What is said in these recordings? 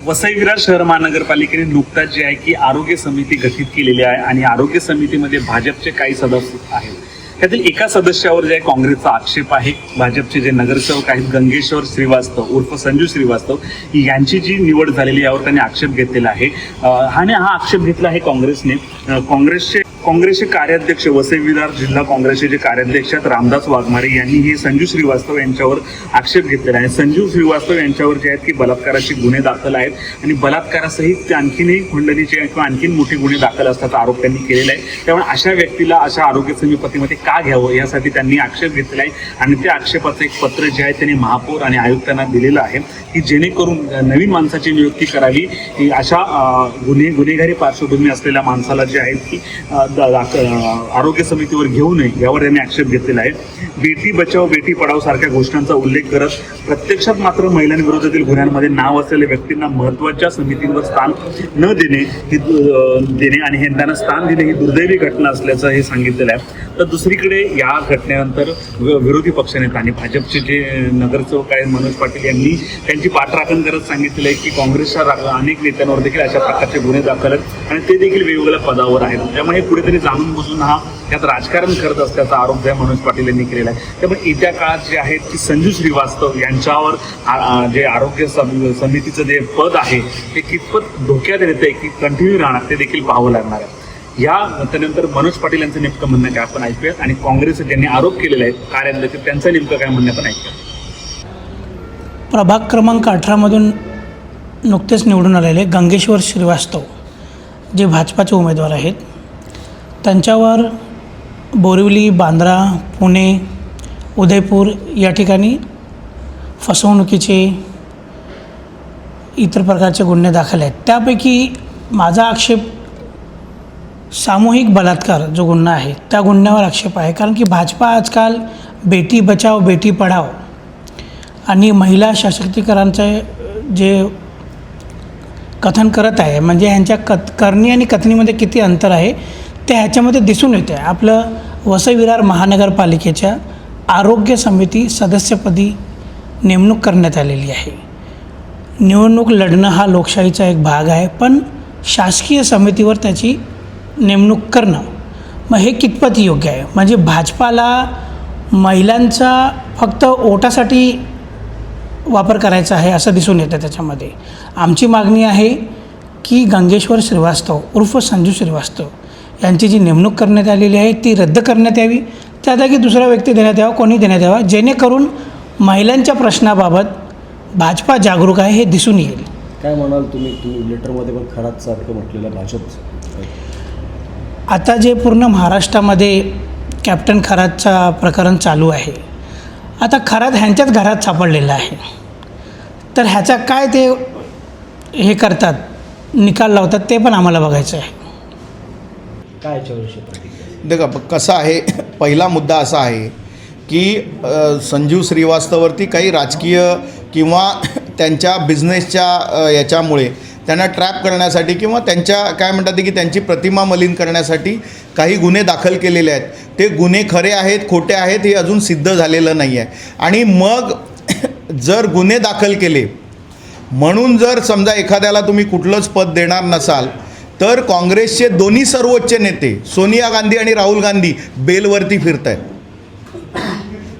वसई विरार शहर महानगरपालिकेने नुकताच जे आहे की आरोग्य समिती गठीत केलेली आहे आणि आरोग्य समितीमध्ये भाजपचे काही सदस्य आहेत. त्यातील एका सदस्यावर जे आहे काँग्रेसचा आक्षेप आहे. भाजपचे जे नगरसेवक आहेत गंगेश्वर श्रीवास्तव उर्फ संजू श्रीवास्तव यांची जी निवड झालेली यावर त्यांनी आक्षेप घेतलेला आहे. हा आक्षेप घेतला आहे काँग्रेसने. काँग्रेसचे कार्याध्यक्ष वसई विरार जिल्हा काँग्रेसचे जे कार्याध्यक्ष आहेत रामदास वाघमारे यांनी हे संजू श्रीवास्तव यांच्यावर आक्षेप घेतलेला आहे. संजू श्रीवास्तव यांच्यावर जे आहेत की बलात्काराचे गुन्हे दाखल आहेत आणि बलात्कारासहित आणखीनही खंडणीचे किंवा आणखीन मोठे गुन्हे दाखल असल्याचा आरोप त्यांनी केलेला आहे. त्यामुळे अशा व्यक्तीला अशा आरोग्य समितीमध्ये का घ्यावं यासाठी त्यांनी आक्षेप घेतलेला आहे आणि त्या आक्षेपाचं एक पत्र जे आहे त्यांनी महापौर आणि आयुक्तांना दिलेलं आहे की जेणेकरून नवीन माणसाची नियुक्ती करावी. अशा गुन्हेगारी पार्श्वभूमी असलेल्या माणसाला जे आहे की आरोग्य समितीवर घेऊ नये यावर त्यांनी आक्षेप घेतलेला आहे. बेटी बचाव बेटी पढाव सारख्या घोषणांचा उल्लेख करत प्रत्यक्षात मात्र महिलांविरोधातील गुन्ह्यांमध्ये नाव असलेल्या व्यक्तींना महत्त्वाच्या समितींवर स्थान न देणे आणि त्यांना स्थान देणे ही दुर्दैवी घटना असल्याचं हे सांगितलेलं आहे. तर दुसरीकडे या घटनेनंतर विरोधी पक्षनेता आणि भाजपचे जे नगरसेवक आहेत मनोज पाटील यांनी त्यांची पाठराखण करत सांगितलेलं आहे की काँग्रेसच्या अनेक नेत्यांवर देखील अशा प्रकारचे गुन्हे दाखल आहेत आणि ते देखील वेगवेगळ्या पदावर आहेत. त्यामुळे कुठेतरी जाणून बुजून त्यात राजकारण करत असल्याचा आरोप मनोज पाटील यांनी केलेला आहे. त्यामुळे येत्या काळात जे आहेत की संजू श्रीवास्तव यांच्यावर जे आरोग्य समितीचं जे पद आहे ते कितपत धोक्यात येते की कंटिन्यू राहणार ते देखील पाहावं लागणार आहे. या त्यानंतर मनोज पाटील यांचं नेमकं म्हणणं काय आपण ऐकूयात आणि काँग्रेस ज्यांनी आरोप केलेला आहे कार्याध्यक्ष त्यांचं नेमकं काय म्हणणं पण ऐकूयात. प्रभाग क्रमांक 18मधून नुकतेच निवडून आलेले गंगेश्वर श्रीवास्तव जे भाजपाचे उमेदवार आहेत त्यांच्यावर बोरिवली, बांद्रा, पुणे, उदयपूर या ठिकाणी फसवणुकीचे इतर प्रकारचे गुन्हे दाखल आहेत. त्यापैकी माझा आक्षेप सामूहिक बलात्कार जो गुन्हा आहे त्या गुन्ह्यावर आक्षेप आहे. कारण की भाजपा आजकाल बेटी बचाव बेटी पढाव आणि महिला सशक्तीकरणाचे जे कथन करत आहे म्हणजे ह्यांच्या करणी आणि कथनीमध्ये किती अंतर आहे ते ह्याच्यामध्ये दिसून येते. आपलं वसई विरार महानगरपालिकेच्या आरोग्य समिती सदस्यपदी नेमणूक करण्यात आलेली आहे. निवडणूक लढणं हा लोकशाहीचा एक भाग आहे, पण शासकीय समितीवर त्याची नेमणूक करणं मग हे कितपत योग्य आहे. म्हणजे भाजपाला महिलांचा फक्त ओटासाठी वापर करायचा आहे असं दिसून येतं त्याच्यामध्ये. आमची मागणी आहे की गंगेश्वर श्रीवास्तव उर्फ संजू श्रीवास्तव यांची जी नेमणूक करण्यात आलेली आहे ती रद्द करण्यात यावी. त्या जागी दुसरा व्यक्ती देण्यात यावा, कोणी देण्यात यावा, जेणेकरून महिलांच्या प्रश्नाबाबत भाजपा जागरूक आहे हे दिसून येईल. काय म्हणाल तुम्ही लेटरमध्ये पण खरात सारखं म्हटलेलं भाजप आता जे पूर्ण महाराष्ट्रामध्ये कॅप्टन खरातचा प्रकरण चालू आहे. आता खरात ह्यांच्याच घरात सापडलेलं आहे. तर ह्याचा काय ते हे करतात निकाल लावतात ते पण आम्हाला बघायचं आहे. काय याच्याविषयी देखा कसं आहे, पहिला मुद्दा असा आहे की संजू श्रीवास्तववरती काही राजकीय किंवा त्यांच्या बिझनेसच्या याच्यामुळे त्यांना ट्रॅप करण्यासाठी किंवा त्यांच्या काय म्हणतात की त्यांची प्रतिमा मलिन करण्यासाठी काही गुन्हे दाखल केलेले आहेत. ते गुन्हे खरे आहेत खोटे आहेत हे अजून सिद्ध झालेलं नाही आहे. आणि मग जर गुन्हे दाखल केले म्हणून जर समजा एखाद्याला तुम्ही कुठलंच पद देणार नसाल तर काँग्रेसचे दोन्ही सर्वोच्च नेते सोनिया गांधी आणि राहुल गांधी बेलवरती फिरत आहेत.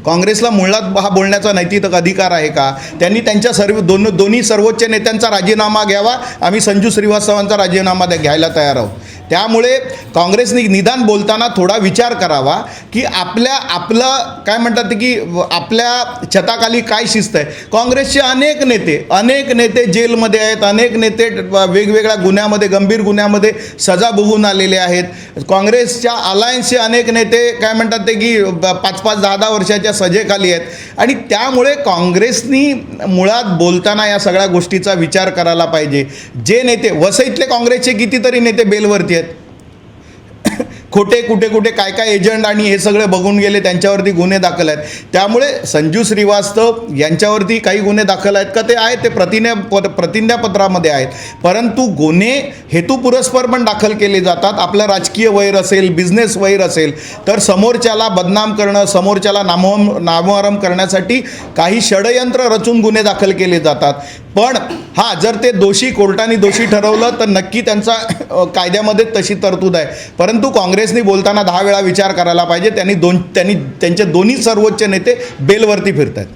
काँग्रेसला मुळात हा बोलण्याचा नैतिक अधिकार आहे का? त्यांनी त्यांच्या दोन्ही सर्वोच्च नेत्यांचा राजीनामा घ्यावा. आम्ही संजू श्रीवास्तवांचा राजीनामा घ्यायला तयार आहोत. त्यामुळे काँग्रेसने निदान बोलताना थोडा विचार करावा की आपलं काय म्हणतात की आपल्या छताखाली काय शिस्त आहे. काँग्रेसचे अनेक नेते जेलमध्ये आहेत. अनेक नेते वेगवेगळ्या गुन्ह्यामध्ये गंभीर गुन्ह्यामध्ये सजा भोगून आलेले आहेत. काँग्रेसच्या अलायन्सचे अनेक नेते काय म्हणतात ते की 5-5, 10-10 वर्षाच्या सजेखाली आहेत. आणि त्यामुळे काँग्रेसनी मुळात बोलताना या सगळ्या गोष्टीचा विचार करायला पाहिजे. जे नेते वसईतले काँग्रेसचे कितीतरी नेते बेलवरती आहेत. खोटे कुठे काय एजंट आणि हे सगळे बघून गेले, त्यांच्यावरती गुन्हे दाखल आहेत. त्यामुळे संजू श्रीवास्तव यांच्यावरती काही गुन्हे दाखल आहेत का ते आहेत, ते प्रतिज्ञापत्रामध्ये आहेत. परंतु गुन्हे हेतुपुरस्पर पण दाखल केले जातात. आपलं राजकीय वैर असेल, बिझनेस वैर असेल तर समोरच्याला बदनाम करणं, समोरच्याला नामोहरम करण्यासाठी काही षडयंत्र रचून गुन्हे दाखल केले जातात. पण हां, जर ते कोर्टाने दोषी ठरवलं तर नक्की त्यांचा कायद्यामध्ये तशी तरतूद आहे. परंतु काँग्रेसने बोलताना 10 वेळा विचार करायला पाहिजे. त्यांचे दोन्ही सर्वोच्च नेते बेलवरती फिरत आहेत.